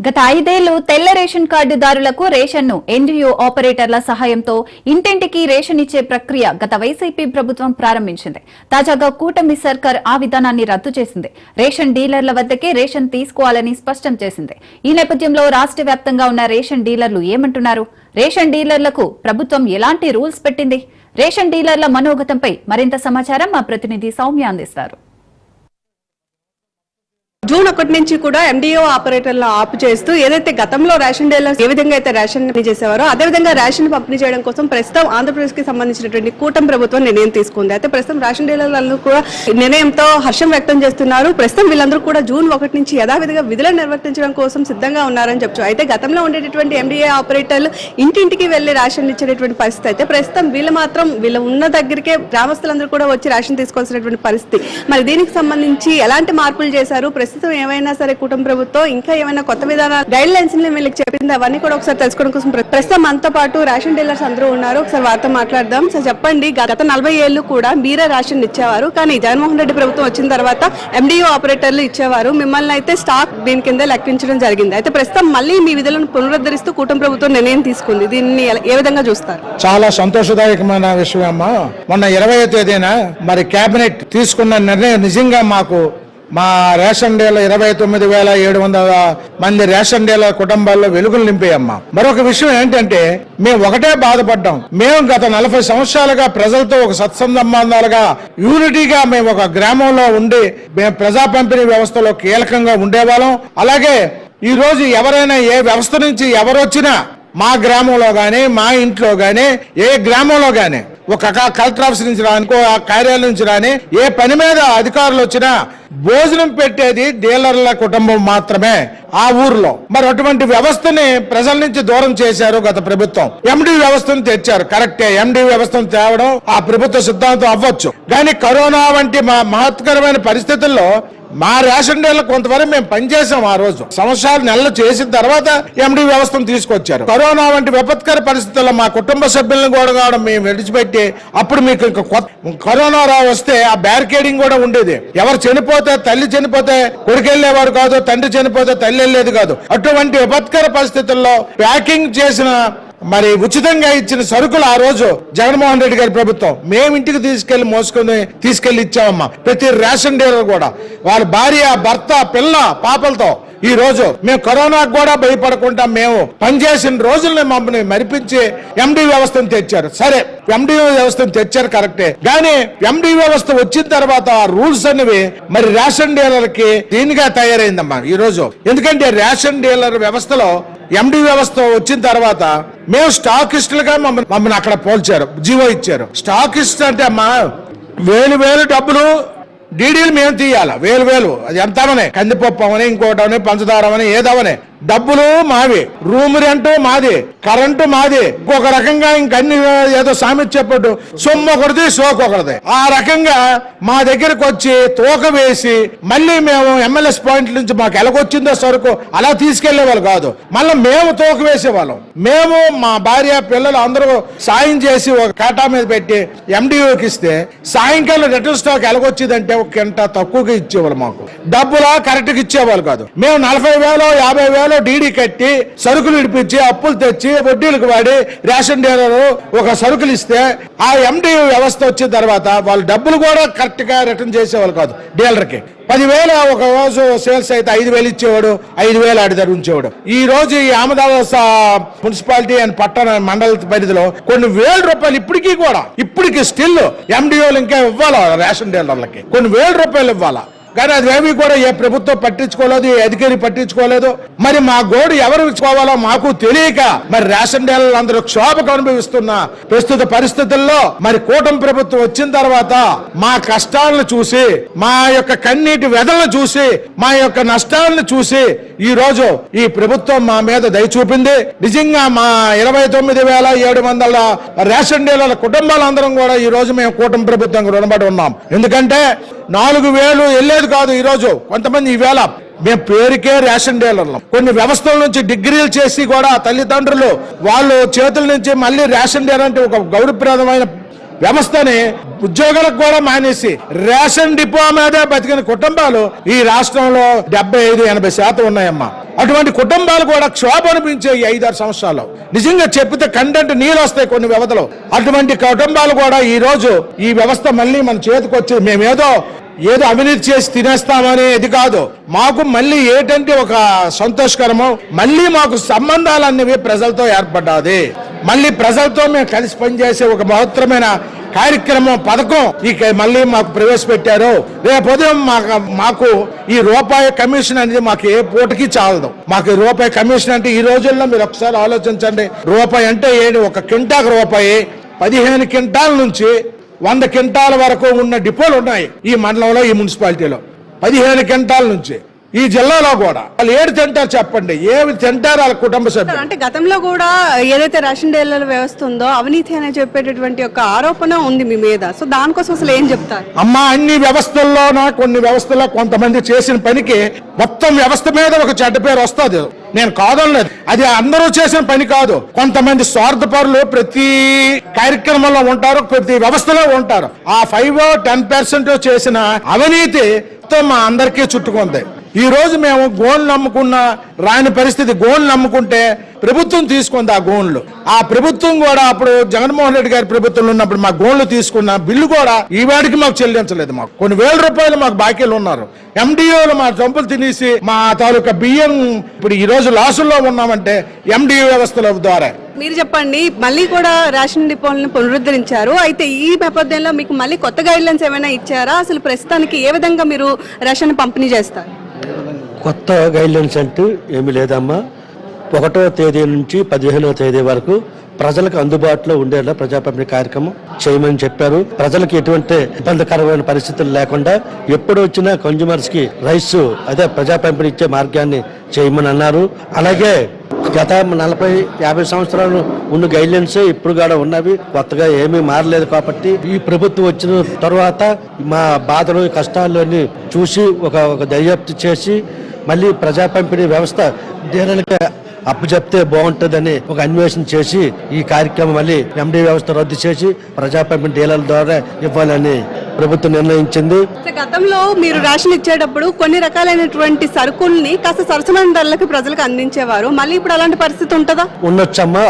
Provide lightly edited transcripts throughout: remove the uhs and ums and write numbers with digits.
గత 5 ఏళ్లు తెల్ల రేషన్ కార్డుదారులకు రేషన్ను ఎన్డీఓ ఆపరేటర్ల సహాయంతో ఇంటింటికి రేషన్ ఇచ్చే ప్రక్రియ గత వైసీపీ ప్రభుత్వం ప్రారంభించింది. తాజాగా కూటమి సర్కార్ ఆ విధానాన్ని రద్దు చేసింది. రేషన్ డీలర్ల వద్దకే రేషన్ తీసుకోవాలని స్పష్టం చేసింది. ఈ నేపథ్యంలో రాష్ట్ర వ్యాప్తంగా ఉన్న రేషన్ డీలర్లు ఏమంటున్నారు? రేషన్ డీలర్లకు ప్రభుత్వం ఎలాంటి రూల్స్ పెట్టింది? రేషన్ డీలర్ల మనోగతంపై మరింత సమాచారం మా ప్రతినిధి సౌమ్య అందిస్తారు. జూన్ 1 నుంచి కూడా ఎండిఓ ఆపరేటర్లను ఆపు చేస్తూ ఏదైతే గతంలో రేషన్ డీలర్స్ ఏ విధంగా అయితే రేషన్ పంపిణీ చేసేవారో అదే విధంగా రేషన్ పంపిణీ చేయడం కోసం ప్రస్తుతం ఆంధ్రప్రదేశ్ కి సంబంధించినటువంటి కూటమి ప్రభుత్వం నిర్ణయం తీసుకుంది. అయితే ప్రస్తుతం రేషన్ డీలర్లు కూడా నిర్ణయంతో హర్షం వ్యక్తం చేస్తున్నారు. ప్రస్తుతం వీళ్ళందరూ కూడా జూన్ 1 నుంచి యథావిధిగా విధులను నిర్వర్తించడం కోసం సిద్ధంగా ఉన్నారని చెప్పచ్చు. అయితే గతంలో ఉండేటటువంటి ఎండిఏ ఆపరేటర్లు ఇంటింటికి వెళ్లి రేషన్ ఇచ్చేటటువంటి పరిస్థితి అయితే ప్రస్తుతం వీళ్ళ ఉన్న దగ్గరికే గ్రామస్తులందరూ కూడా వచ్చి రేషన్ తీసుకోవాల్సినటువంటి పరిస్థితి. మరి దీనికి సంబంధించి ఎలాంటి మార్పులు చేశారు? ప్రస్తుతం ఏమైనా సరే కూటమి ప్రభుత్వం ఇంకా ఏమైనా కొత్త విధానాలు గైడ్ లైన్స్ వీళ్ళకి చెప్పింది అవన్నీ కూడా ఒకసారి తెలుసుకోవడం కోసం ప్రస్తుతం మనతో పాటు రేషన్ డీలర్స్ అందరూ ఉన్నారు. ఒకసారి వారితో మాట్లాడదాం. సార్ చెప్పండి, గత 40 ఏళ్లు కూడా మీరే రేషన్ ఇచ్చేవారు, కానీ జగన్మోహన్ రెడ్డి ప్రభుత్వం వచ్చిన తర్వాత ఎండిఓ ఆపరేటర్లు ఇచ్చేవారు, మిమ్మల్ని అయితే స్టాక్ దీని కింద లెక్కించడం జరిగింది. అయితే ప్రస్తుతం మళ్ళీ మీ విధులను పునరుద్ధరిస్తూ కూటమి ప్రభుత్వం నిర్ణయం తీసుకుంది. దీన్ని ఏ విధంగా చూస్తారు? చాలా సంతోషదాయకమైన విషయం అమ్మా. మొన్న 20వ తేదీన మరి కేబినెట్ తీసుకున్న నిర్ణయం నిజంగా మాకు మా రేషన్ డీలర్ 29,700 మంది రేషన్ డీలర్ కుటుంబాల్లో వెలుగులు నింపాయమ్మా. మరొక విషయం ఏంటంటే మేము ఒకటే బాధపడ్డాం. మేము గత 40 సంవత్సరాలుగా ప్రజలతో ఒక సత్సంబంధాలుగా యూనిటీగా మేము ఒక గ్రామంలో ఉండి మేము ప్రజా పంపిణీ వ్యవస్థలో కీలకంగా ఉండేవాళ్ళం. అలాగే ఈ రోజు ఎవరైనా ఏ వ్యవస్థ నుంచి ఎవరొచ్చినా మా గ్రామంలో గాని మా ఇంట్లో గాని ఏ గ్రామంలో గాని ఒక కలెక్టర్ ఆఫీస్ నుంచి రాని కార్యాలయం నుంచి రాని ఏ పని మీద అధికారులు వచ్చినా భోజనం పెట్టేది డీలర్ల కుటుంబం మాత్రమే ఆ ఊర్లో. మరి అటువంటి వ్యవస్థని ప్రజల నుంచి దూరం చేశారు గత ప్రభుత్వం. ఎండి వ్యవస్థను తెచ్చారు, కరెక్టే. ఎండి వ్యవస్థను తేవడం ఆ ప్రభుత్వ సిద్ధాంతం అవ్వచ్చు, కానీ కరోనా వంటి మహత్కరమైన పరిస్థితుల్లో మా రేషన్ డీలర్ కొంతవరకు మేము పనిచేసాం. ఆ రోజు సంవత్సరాలు నెలలు చేసిన తర్వాత ఎండి వ్యవస్థను తీసుకొచ్చారు. కరోనా వంటి విపత్కర పరిస్థితుల్లో మా కుటుంబ సభ్యులను కూడా మేము విడిచిపెట్టి అప్పుడు మీకు కరోనా వస్తే ఆ బ్యారికేడింగ్ కూడా ఉండేది. ఎవరు చనిపోతే తల్లి చనిపోతే కొడుకు వెళ్ళేవారు కాదు, తండ్రి చనిపోతే తల్లి వెళ్ళేది కాదు. అటువంటి విపత్కర పరిస్థితుల్లో ప్యాకింగ్ చేసిన మరి ఉచితంగా ఇచ్చిన సరుకులు ఆ రోజు జగన్మోహన్ రెడ్డి గారి ప్రభుత్వం మేము ఇంటికి తీసుకెళ్లి ఇచ్చామమ్మా. ప్రతి రేషన్ డీలర్ కూడా వాళ్ళ భార్య భర్త పిల్ల పాపలతో ఈ రోజు మేము కరోనాకు కూడా భయపడకుండా మేము పనిచేసిన రోజుల్ని మమ్మల్ని మరిపించి ఎండి వ్యవస్థను తెచ్చారు. సరే, ఎండి వ్యవస్థను తెచ్చారు కరెక్టే, కానీ ఎండి వ్యవస్థ వచ్చిన తర్వాత రూల్స్ అనేవి మరి రేషన్ డీలర్కి దీనిగా తయారైందమ్మా ఈ రోజు. ఎందుకంటే రేషన్ డీలర్ వ్యవస్థలో ఎండి వ్యవస్థ వచ్చిన తర్వాత మేము స్టాకిస్టులుగా మమ్మల్ని అక్కడ పోల్చారు, జీవో ఇచ్చారు. స్టాకిస్ట్ అంటే అమ్మా వేలు డబ్బులు డీడీలు మేము తీయాలి, వేలు అది ఎంతమనే కందిపప్పు అవని ఇంకోటవని పంచదార అవని ఏదవని డబ్బులు మావి, రూమ్ రెంట్ మాది, కరెంటు మాది. ఇంకొక రకంగా ఇంకన్ని ఏదో సామెత చెప్పట్టు సొమ్ము ఒకటిది సోకు ఒకటిది. ఆ రకంగా మా దగ్గరకు వచ్చి తూక వేసి మళ్ళీ మేము ఎమ్మెల్యేస్ పాయింట్ నుంచి మాకు ఎలాగొచ్చిందో సరుకు అలా తీసుకెళ్లే వాళ్ళు కాదు, మళ్ళీ మేము తూక వేసేవాళ్ళం. మేము మా భార్య పిల్లలు అందరూ సాయం చేసి ఒక కాటా మీద పెట్టి ఎండిఓకి ఇస్తే సాయంకాలం రిటర్న్ స్టాక్ ఎలాగొచ్చిందంటే ఒక గంట తక్కువగా ఇచ్చేవాళ్ళు. మాకు డబ్బులా కరెక్ట్ గా ఇచ్చేవాళ్ళు కాదు. మేము 40,000 50,000 డీడీ కట్టి సరుకులు ఇడిపించి అప్పులు తెచ్చి వడ్డీలకు వాడి రేషన్ డీలర్ ఒక సరుకులు ఇస్తే ఆ ఎండి వ్యవస్థ వచ్చిన తర్వాత వాళ్ళు డబ్బులు కూడా కరెక్ట్ గా రిటర్న్ చేసేవాళ్ళు కాదు. డీలర్కి 10,000 ఒక రోజు సేల్స్ అయితే 5,000 ఇచ్చేవాడు, 5,000 ఆడి దగ్గర ఉంచేవాడు. ఈ రోజు ఈ ఆమదాబాద్ మున్సిపాలిటీ అండ్ పట్టణ మండల పరిధిలో కొన్ని ₹1,000 ఇప్పటికీ స్టిల్ ఎండిఓలు ఇంకా ఇవ్వాలా రేషన్ డీలర్లకి కొన్ని ₹1,000 ఇవ్వాలా. కానీ అదేవి కూడా ఏ ప్రభుత్వం పట్టించుకోలేదు, ఏ అధికారి పట్టించుకోలేదు. మరి మా గోడు ఎవరు ఇచ్చుకోవాలో మాకు తెలియక మరి రేషన్ డీలర్లు అందరూ క్షోభకు అనుభవిస్తున్న ప్రస్తుత పరిస్థితుల్లో మరి కూటమి ప్రభుత్వం వచ్చిన తర్వాత మా కష్టాలను చూసి, మా యొక్క కన్నీటి వెదలను చూసి, మా యొక్క నష్టాలను చూసి ఈ రోజు ఈ ప్రభుత్వం మా మీద దయ చూపింది. నిజంగా మా 29,700 రేషన్ డీలర్ల కుటుంబాలందరం కూడా ఈ రోజు మేము కూటమి ప్రభుత్వం రుణపడి ఉన్నాం. ఎందుకంటే 4,000 వెళ్ళేది కాదు. ఈ రోజు కొంతమంది ఈవేళ మేము పేరుకే రేషన్ డీలర్లు కొన్ని వ్యవస్థల నుంచి డిగ్రీలు చేసి కూడా తల్లిదండ్రులు వాళ్ళు చేతుల నుంచి మళ్ళీ రేషన్ డీలర్ అంటే ఒక గౌరవప్రదమైన వ్యవస్థని ఉద్యోగులకు కూడా మానేసి రేషన్ డిపో మీదే బతికిన కుటుంబాలు ఈ రాష్ట్రంలో 75-80% ఉన్నాయమ్మా. అటువంటి కుటుంబాలు కూడా క్షోభ అనిపించే ఈ 5-6 సంవత్సరాలు నిజంగా చెప్పితే కంటెంట్ నీళ్ళు వస్తాయి కొన్ని వ్యవస్థలో. అటువంటి కుటుంబాలు కూడా ఈ రోజు ఈ వ్యవస్థ మళ్ళీ మన చేతికి వచ్చి మేమేదో అవినీతి చేసి తినేస్తామని ఇది కాదు. మాకు మళ్ళీ ఏంటంటే ఒక సంతోషకరము, మళ్ళీ మాకు సంబంధాలన్నవి ప్రజలతో ఏర్పడ్డాది. మళ్ళీ ప్రజలతో మేము కలిసి పనిచేసే ఒక మహత్తరమైన కార్యక్రమం పథకం మళ్ళీ మాకు ప్రవేశపెట్టారు. రేపు ఉదయం మాకు ఈ రూపాయి కమిషన్ అనేది మాకు ఏ పూటకి చాలదు. మాకు ఈ రూపాయి కమిషన్ అంటే ఈ రోజుల్లో మీరు ఒకసారి ఆలోచించండి. రూపాయి అంటే ఒక క్వింటాకు రూపాయి, 15 క్వింటాల నుంచి 100 క్వింటాల వరకు ఉన్న డిపోలు ఉన్నాయి ఈ మండలంలో, ఈ మున్సిపాలిటీలో. 15 క్వింటాల నుంచి ఈ జిల్లాలో కూడా వాళ్ళు ఏడు తింటారు చెప్పండి, ఏమి తింటారు వాళ్ళ కుటుంబ సభ్యులు. అంటే గతంలో కూడా ఏదైతే రేషన్ డీలర్ల వ్యవస్థ ఉందో అవినీతి అని చెప్పేటటువంటి ఒక ఆరోపణ ఉంది మీ మీద. సో దానికోసం అసలు ఏం చెప్తారు? అమ్మా, అన్ని వ్యవస్థల్లోనూ కొన్ని వ్యవస్థల్లో కొంతమంది చేసిన పనికి మొత్తం వ్యవస్థ మీద ఒక చెడ్డ పేరు వస్తుంది. నేను కాదనలేదు, అది అందరూ చేసిన పని కాదు. కొంతమంది స్వార్థపరులు ప్రతి కార్యక్రమంలో ఉంటారు, ప్రతి వ్యవస్థలో ఉంటారు. ఆ 5-10% చేసిన అవినీతి మా అందరికీ చుట్టుకుంది. ఈ రోజు మేము గోన్లు నమ్ముకున్న రాని పరిస్థితి. గోన్లు నమ్ముకుంటే ప్రభుత్వం తీసుకుంది ఆ గోన్లు. ఆ ప్రభుత్వం కూడా అప్పుడు జగన్మోహన్ రెడ్డి గారి ప్రభుత్వంలో ఉన్నప్పుడు మా గోన్లు తీసుకున్న బిల్లు కూడా ఈ వాడికి మాకు చెల్లించలేదు. మాకు కొన్ని వేల రూపాయలు మాకు బాకీలు ఉన్నారు. ఎండిఓలు మా చంపులు తినేసి మా తాలూకా బియ్యం ఇప్పుడు ఈ రోజు లాసుల్లో ఉన్నామంటే ఎండిఓ వ్యవస్థల ద్వారా. మీరు చెప్పండి, మళ్ళీ కూడా రేషన్ డిపోలను పునరుద్ధరించారు. అయితే ఈ నేపథ్యంలో మీకు మళ్ళీ కొత్త గైడ్ లైన్స్ ఏమైనా ఇచ్చారా? అసలు ప్రస్తుతానికి ఏ విధంగా మీరు రేషన్ పంపిణీ చేస్తారు? కొత్త గైడ్లైన్స్ అంటూ ఏమీ లేదమ్మా. 1వ తేదీ నుంచి 15వ తేదీ వరకు ప్రజలకు అందుబాటులో ఉండేలా ప్రజా పంపిణీ కార్యక్రమం చేయమని చెప్పారు. ప్రజలకు ఎటువంటి ఇబ్బందికరమైన పరిస్థితులు లేకుండా ఎప్పుడు వచ్చినా కన్జ్యూమర్స్ కి రైస్ అదే ప్రజా పంపిణీ ఇచ్చే మార్గాన్ని చేయమని అన్నారు. అలాగే గత 40-50 సంవత్సరాలు ఉన్న గైడ్లైన్స్ ఇప్పుడు కూడా ఉన్నవి, కొత్తగా ఏమీ మారలేదు. కాబట్టి ఈ ప్రభుత్వం వచ్చిన తర్వాత మా బాధలు కష్టాలని చూసి ఒక దర్యాప్తు చేసి మళ్ళీ ప్రజా పంపిణీ వ్యవస్థ డీలర్లకి అప్పు చెప్తే బాగుంటుందని ఒక అన్వేషణ చేసి ఈ కార్యక్రమం మళ్ళీ ఎండి వ్యవస్థ రద్దు చేసి ప్రజా పంపిణీ డీలర్ల ద్వారా ఇవ్వాలని ప్రభుత్వం నిర్ణయించింది. గతంలో మీరు రేషన్ ఇచ్చేటప్పుడు కొన్ని రకాలైనటువంటి సరుకుల్ని కాస్త సరసమైన ధరలకు ప్రజలకు అందించేవారు. మళ్ళీ ఇప్పుడు అలాంటి పరిస్థితి ఉంటుందా? ఉండొచ్చమ్మా.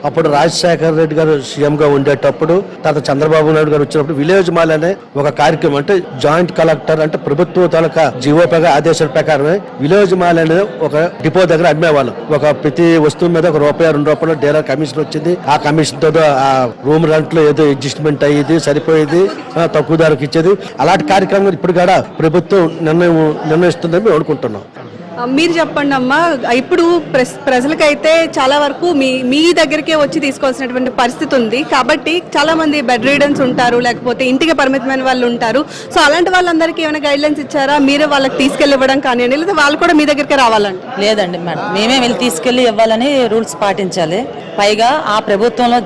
అప్పుడు రాజశేఖర రెడ్డి గారు సీఎం గా ఉండేటప్పుడు, తర్వాత చంద్రబాబు నాయుడు గారు వచ్చినప్పుడు విలేజ్ మాల్ అనే ఒక కార్యక్రమం, అంటే జాయింట్ కలెక్టర్ అంటే ప్రభుత్వ తాలూకా జీవో ఆదేశాల ప్రకారమే విలేజ్ మాల్ అనేది ఒక డిపో దగ్గర అమ్మేవాళ్ళు. ప్రతి వస్తువు మీద ₹1-2 డీలర్ కమిషన్ వచ్చింది. ఆ కమిషన్ తో ఆ రూమ్ రెంట్ లో ఏదో అడ్జస్ట్మెంట్ అయ్యేది, సరిపోయేది, తక్కువ ధరకు ఇచ్చేది. అలాంటి కార్యక్రమం ఇప్పుడు కూడా ప్రభుత్వం నిర్ణయిస్తుందని మేము అనుకుంటున్నాం. మీరు చెప్పండి అమ్మా, ఇప్పుడు ప్రజలకైతే చాలా వరకు మీ దగ్గరికే వచ్చి తీసుకోవాల్సినటువంటి పరిస్థితి ఉంది. కాబట్టి చాలా మంది బెడ్ రీడన్స్ ఉంటారు, లేకపోతే ఇంటికి పరిమితమైన వాళ్ళు ఉంటారు. సో అలాంటి వాళ్ళందరికీ ఏమైనా గైడ్ లైన్స్ ఇచ్చారా? మీరే వాళ్ళకి తీసుకెళ్ళి ఇవ్వడం కానివ్వండి, లేదా వాళ్ళు కూడా మీ దగ్గరికి రావాలండి? లేదండి మేడం, మేమే వెళ్ళి తీసుకెళ్లి ఇవ్వాలని రూల్స్ పాటించాలి. పైగా ఆ ప్రభుత్వంలో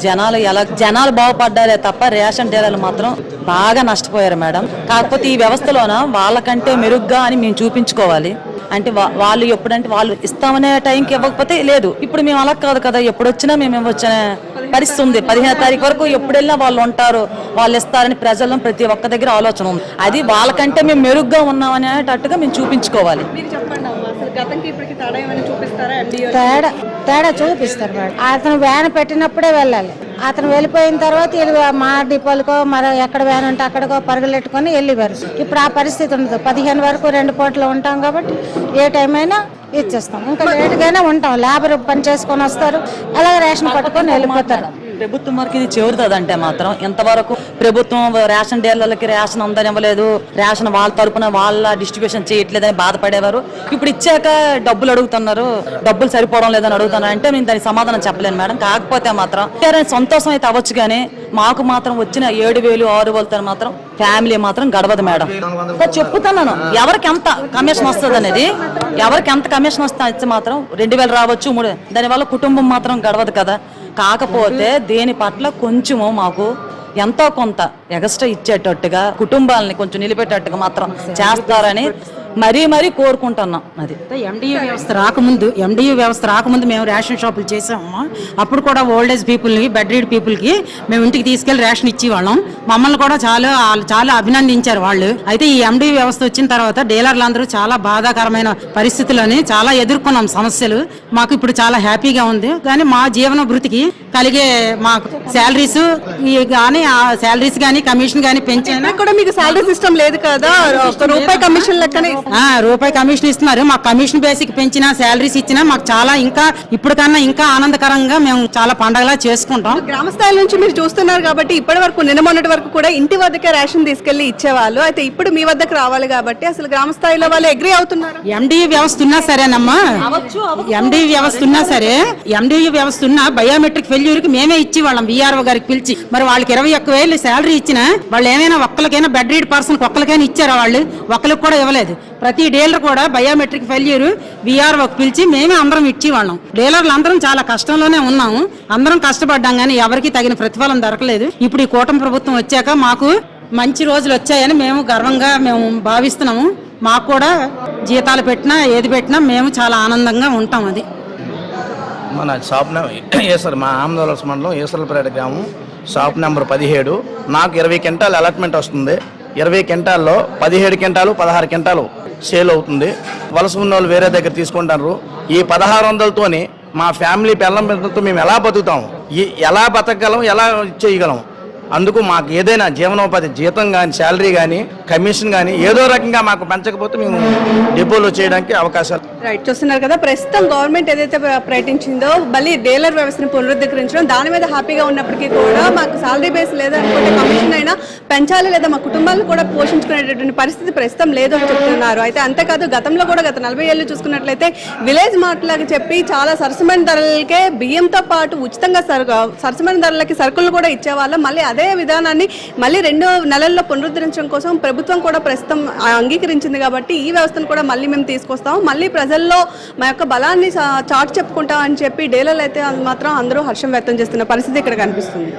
జనాలు బాగుపడ్డారే తప్ప రేషన్ డీలర్లు మాత్రం బాగా నష్టపోయారు మేడం. కాకపోతే ఈ వ్యవస్థలోన వాళ్ళకంటే మెరుగ్గా అని మేము చూపించుకోవాలి. అంటే వాళ్ళు ఎప్పుడంటే వాళ్ళు ఇస్తామనే టైంకి ఇవ్వకపోతే లేదు. ఇప్పుడు మేము అలా కాదు కదా, ఎప్పుడు వచ్చినా మేము ఇవ్వచ్చిన పరిస్థితి ఉంది. 15వ తారీఖు వరకు ఎప్పుడు వెళ్ళినా వాళ్ళు ఉంటారు, వాళ్ళు ఇస్తారని ప్రజల్లో ప్రతి ఒక్క దగ్గర ఆలోచన ఉంది. అది వాళ్ళకంటే మేము మెరుగ్గా ఉన్నామనేటట్టుగా మేము చూపించుకోవాలి. తేడా చూపిస్తారు మేడం. అతను వ్యాన్ పెట్టినప్పుడే వెళ్ళాలి. అతను వెళ్ళిపోయిన తర్వాత మా డిపోలకో మరి ఎక్కడ వ్యాన్ ఉంటే అక్కడికో పరుగులెట్టుకొని వెళ్ళివారు. ఇప్పుడు ఆ పరిస్థితి ఉండదు. 15 వరకు 2 పూటలు ఉంటాం కాబట్టి ఏ టైం అయినా ఇచ్చేస్తాం. ఇంకా లేటుగానే ఉంటాం. లేబర్ పని చేసుకొని వస్తారు, అలాగే రేషన్ పట్టుకొని వెళ్ళిపోతారు. ప్రభుత్వం వరకు ఇది చేరుతుందంటే మాత్రం ఇంతవరకు ప్రభుత్వం రేషన్ డీలర్లకి రేషన్ అందనివ్వలేదు, రేషన్ వాళ్ళ తరపున వాళ్ళ డిస్ట్రిబ్యూషన్ చేయట్లేదని బాధపడేవారు. ఇప్పుడు ఇచ్చాక డబ్బులు అడుగుతున్నారు, డబ్బులు సరిపోవడం లేదని అడుగుతున్నారు. అంటే నేను దానికి సమాధానం చెప్పలేను మేడం. కాకపోతే మాత్రం సంతోషం అయితే అవ్వచ్చు, కానీ మాకు మాత్రం వచ్చిన 7,000-6,000 మాత్రం ఫ్యామిలీ మాత్రం గడవదు మేడం. చెప్పుతున్నాను, ఎవరికి ఎంత కమిషన్ వస్తుంది అనేది, ఎవరికి ఎంత కమిషన్ వస్తే మాత్రం 2,000 రావచ్చు, 3,000, దానివల్ల కుటుంబం మాత్రం గడవదు కదా. కాకపోతే దేని పట్ల కొంచెము మాకు ఎంతో కొంత ఎగస్ట్రా ఇచ్చేటట్టుగా కుటుంబాలని కొంచెం నిలిపేటట్టుగా మాత్రం చేస్తారని మరీ మరీ కోరుకుంటున్నాం. అది ఎండియూ వ్యవస్థ రాకముందు మేము రేషన్ షాపులు చేసాము. అప్పుడు కూడా ఓల్డ్ ఏజ్ పీపుల్ని, బెడ్ రీడ్ పీపుల్కి మేము ఇంటికి తీసుకెళ్లి రేషన్ ఇచ్చేవాళ్ళం. మమ్మల్ని కూడా చాలా అభినందించారు వాళ్ళు. అయితే ఈ ఎండియూ వ్యవస్థ వచ్చిన తర్వాత డీలర్లందరూ చాలా బాధాకరమైన పరిస్థితులని చాలా ఎదుర్కొన్నాం సమస్యలు. మాకు ఇప్పుడు చాలా హ్యాపీగా ఉంది. కానీ మా జీవన భృతికి కలిగే మాకు శాలరీస్ కానీ కమిషన్ కానీ పెంచాను. కూడా మీకు సాలరీ సిస్టమ్ లేదు కదా, ఒక రూపాయి కమిషన్ లెక్కనే రూపాయి కమిషన్ ఇస్తున్నారు. మాకు కమిషన్ బేసిక్ పెంచినా శాలరీస్ ఇచ్చినా మాకు చాలా ఇంకా ఇప్పటికన్నా ఇంకా ఆనందకరంగా మేము చాలా పండగలా చేసుకుంటాం. గ్రామ స్థాయి నుంచి మీరు చూస్తున్నారు కాబట్టి ఇప్పటి వరకు నిన్న మొన్నటి వరకు కూడా ఇంటి వద్దకే రేషన్ తీసుకెళ్లి ఇచ్చేవాళ్ళు. అయితే ఇప్పుడు మీ వద్దకు రావాలి కాబట్టి అసలు గ్రామ స్థాయిలో వాళ్ళు అగ్రీ అవుతున్నారు. ఎండియూ వ్యవస్థ ఉన్నా సరేనమ్మా, ఎండియూ వ్యవస్థ ఉన్నా బయోమెట్రిక్ ఫెయిల్యూర్ కి మేమే ఇచ్చేవాళ్ళం వీఆర్ఓ గారికి పిలిచి. మరి వాళ్ళకి 21,000 శాలరీ ఇచ్చినా వాళ్ళు ఏమైనా ఒక్కరికైనా బెడ్ రీడ్ పర్సన్ ఒక్కరికైనా ఇచ్చారా? వాళ్ళు ఒక్కరికి కూడా ఇవ్వలేదు. ప్రతి డీలర్ కూడా బయోమెట్రిక్ ఫెయిల్యూర్ వీఆర్ఓకి పిలిచి మేమే అందరం ఇచ్చేవాళ్ళం. డీలర్లు అందరం చాలా కష్టంలోనే ఉన్నాము. అందరం కష్టపడ్డాం కానీ ఎవరికి తగిన ప్రతిఫలం దొరకలేదు. ఇప్పుడు ఈ కూటమి ప్రభుత్వం వచ్చాక మాకు మంచి రోజులు వచ్చాయని మేము గర్వంగా భావిస్తున్నాము. మాకు కూడా జీతాలు పెట్టినా ఏది పెట్టినా మేము చాలా ఆనందంగా ఉంటాం. అది మన షాప్ మా ఆంధ్రప్రదేశ్ మండలం ఈశ్వరపేట గ్రామం, షాప్ నెంబర్ 17. నాకు 20 క్వింటాలు అలాట్మెంట్ వస్తుంది. 20 క్వింటాల్లో 17 క్వింటాలు 16 క్వింటాలు సేల్ అవుతుంది. వలస ఉన్న వాళ్ళు వేరే దగ్గర తీసుకుంటారు. ఈ 1600తోని మా ఫ్యామిలీ పిల్లల పిల్లలతో మేము ఎలా బతుకుతాం, ఎలా బతకగలం, ఎలా చేయగలం? అందుకు మాకు ఏదైనా జీవనోపాధి జీతం కానీ శాలరీ కానీ కమిషన్ కానీ ఏదో రకంగా మాకు పెంచకపోతే మేము డిపోలో చేయడానికి అవకాశాలు. రైట్, చూస్తున్నారు కదా ప్రస్తుతం గవర్నమెంట్ ఏదైతే ప్రకటించిందో మళ్ళీ డీలర్ వ్యవస్థను పునరుద్ధరించడం, దాని మీద హ్యాపీగా ఉన్నప్పటికీ కూడా మాకు సాలరీ బేస్ లేదనుకుంటే కమిషన్ అయినా పెంచాలి లేదా మా కుటుంబాలను కూడా పోషించుకునేటటువంటి పరిస్థితి ప్రస్తుతం లేదు అని చెప్తున్నారు. అయితే అంతేకాదు గతంలో కూడా గత 40 ఏళ్ళు చూసుకున్నట్లయితే విలేజ్ మార్ట్ లాగా చెప్పి చాలా సరసమైన ధరలకే బియ్యంతో పాటు ఉచితంగా సరసమైన ధరలకి సరుకులు కూడా ఇచ్చేవాళ్ళం. మళ్ళీ అదే విధానాన్ని మళ్ళీ 2 నెలల్లో పునరుద్ధరించడం కోసం ప్రభుత్వం కూడా ప్రస్తుతం అంగీకరించింది కాబట్టి ఈ వ్యవస్థను కూడా మళ్ళీ మేము తీసుకొస్తాం. మళ్ళీ ప్రజల్లో మా యొక్క బలాన్ని చాటు చెప్పుకుంటాం అని చెప్పి డీలర్లు అయితే మాత్రం అందరూ హర్షం వ్యక్తం చేస్తున్న పరిస్థితి ఇక్కడ కనిపిస్తుంది.